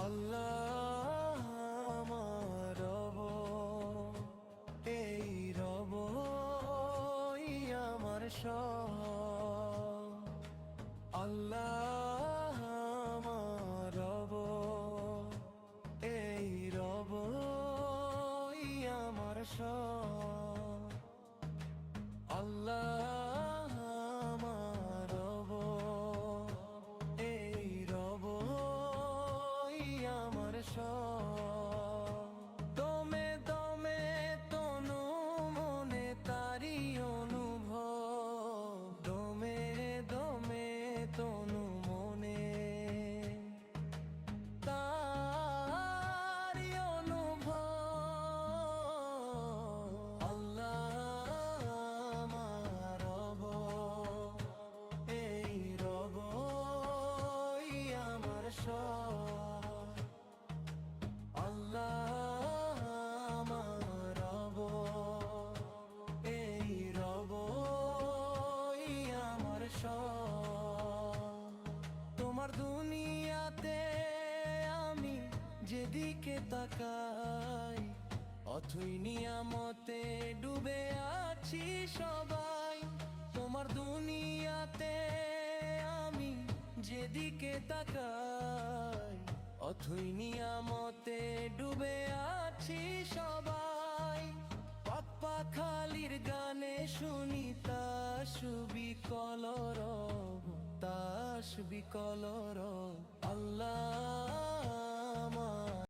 আল্লাহ আমার রব, এই রব আমার সব। আল্লাহ আমার রব, এই রব আমার সব। আল্লাহ আমার রব, এই রব আমার সব। দমে দমে তনু মনে তারি অনুভব, দমে দমে তনু মনে তারি অনুভব। আল্লাহ আমার রব, এই রব আমার সব। আল্লাহ আমার রব, এই রব আমার সব। তোমার দুনিয়াতে আমি যেদিকে তাকাই, অথই নিয়ামতে ডুবে আছি সবাই। তোমার দুনিয়াতে আমি যেদিকে তাকাই, অথই নিয়ামতে ডুবে আছি সবাই। পাখালির গানে শুনি তাসবি কলরব, তাসবি কলরব। আল্লাহ